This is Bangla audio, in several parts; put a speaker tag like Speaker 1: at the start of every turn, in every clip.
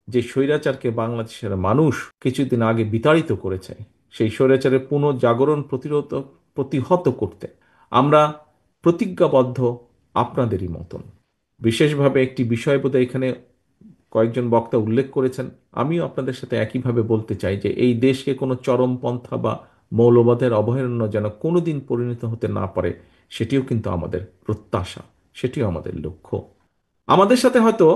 Speaker 1: যে স্বৈরাচারকে বাংলাদেশের মানুষ কিছুদিন আগে বিতাড়িত করেছে, সেই স্বৈরাচারের পুনর্জাগরণ প্রতিহত করতে আমরা প্রতিজ্ঞাবদ্ধ, আপনাদেরই মতন। বিশেষভাবে একটি বিষয় বোধহয় এখানে কয়েকজন বক্তা উল্লেখ করেছেন, আমিও আপনাদের সাথে একইভাবে বলতে চাই যে এই দেশকে কোনো চরমপন্থা বা মৌলবাদের অভয়ারণ্য যেন কোনোদিন পরিণত হতে না পারে, সেটিও কিন্তু আমাদের প্রত্যাশা, সেটিও আমাদের লক্ষ্য। আমাদের সাথে হয়তো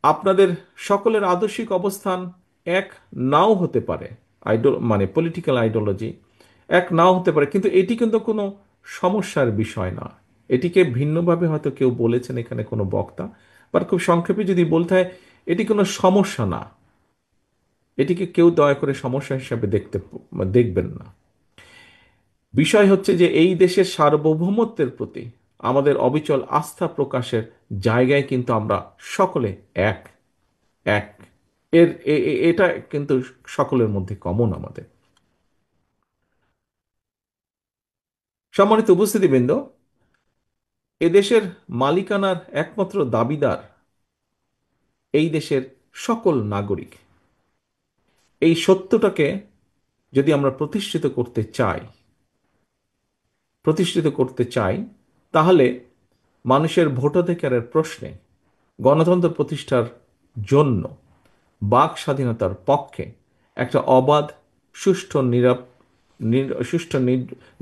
Speaker 1: আপনাদের সকলের আদর্শিক অবস্থান এক নাও হতে পারে, মানে পলিটিক্যাল আইডিওলজি এক নাও হতে পারে, কিন্তু এটি কিন্তু কোনো সমস্যার বিষয় না। এটিকে ভিন্নভাবে হয়তো কেউ বলেছেন এখানে কোনো বক্তা, বাট খুব সংক্ষেপে যদি বলতে হয়, এটি কোনো সমস্যা না। এটিকে কেউ দয়া করে সমস্যা হিসাবে দেখবেন না। বিষয় হচ্ছে যে এই দেশের সার্বভৌমত্বের প্রতি আমাদের অবিচল আস্থা প্রকাশের জায়গায় কিন্তু আমরা সকলে এক এক এটা কিন্তু সকলের মধ্যে কমন আমাদের। সম্মানিত উপস্থিতিবৃন্দ, এদেশের মালিকানার একমাত্র দাবিদার এই দেশের সকল নাগরিক। এই সত্যটাকে যদি আমরা প্রতিষ্ঠিত করতে চাই, তাহলে মানুষের ভোটাধিকারের প্রশ্নে গণতন্ত্র প্রতিষ্ঠার জন্য বাক স্বাধীনতার পক্ষে একটা অবাধ, সুষ্ঠু সুষ্ঠু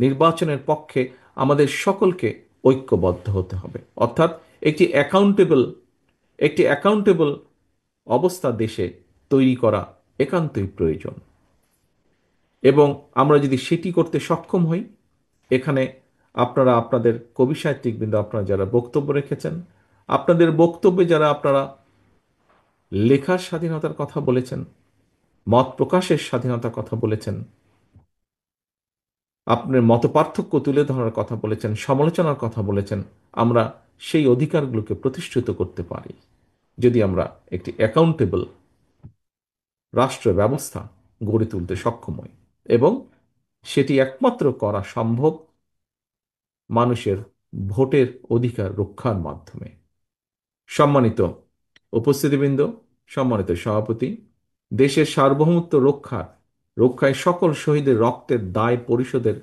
Speaker 1: নির্বাচনের পক্ষে আমাদের সকলকে ঐক্যবদ্ধ হতে হবে। অর্থাৎ একটি অ্যাকাউন্টেবল অবস্থা দেশে তৈরি করা একান্তই প্রয়োজন। এবং আমরা যদি সেটি করতে সক্ষম হই, এখানে আপনারা আপনাদের কবি সাহিত্যিকবৃন্দ, আপনারা যারা বক্তব্য রেখেছেন, আপনাদের বক্তব্যে যারা আপনারা লেখার স্বাধীনতার কথা বলেছেন, মত প্রকাশের স্বাধীনতার কথা বলেছেন, আপনার মতপার্থক্য তুলে ধরার কথা বলেছেন, সমালোচনার কথা বলেছেন, আমরা সেই অধিকারগুলোকে প্রতিষ্ঠিত করতে পারি যদি আমরা একটি অ্যাকাউন্টেবল রাষ্ট্র ব্যবস্থা গড়ে তুলতে সক্ষম হই। এবং সেটি একমাত্র করা সম্ভব মানুষের ভোটের অধিকার রক্ষার মাধ্যমে। সম্মানিত উপস্থিতিবৃন্দ, সম্মানিত সভাপতি, দেশের সার্বভৌমত্ব রক্ষায় সকল শহীদের রক্তের দায় পরিশোধের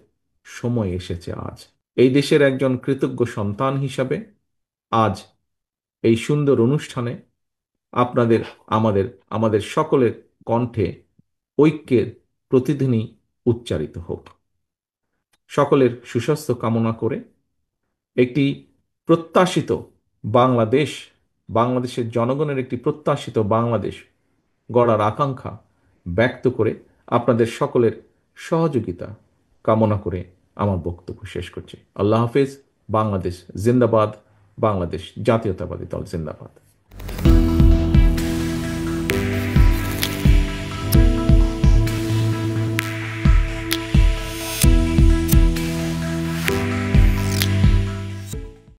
Speaker 1: সময় এসেছে আজ। এই দেশের একজন কৃতজ্ঞ সন্তান হিসাবে আজ এই সুন্দর অনুষ্ঠানে আপনাদের, আমাদের আমাদের সকলের কণ্ঠে ঐক্যের প্রতিধ্বনি উচ্চারিত হোক। সকলের সুস্বাস্থ্য কামনা করে একটি প্রত্যাশিত বাংলাদেশ, বাংলাদেশের জনগণের একটি প্রত্যাশিত বাংলাদেশ গড়ার আকাঙ্ক্ষা ব্যক্ত করে আপনাদের সকলের সহযোগিতা কামনা করে আমার বক্তব্য শেষ করছি। আল্লাহ হাফেজ। বাংলাদেশ জিন্দাবাদ। বাংলাদেশ জাতীয়তাবাদী দল জিন্দাবাদ।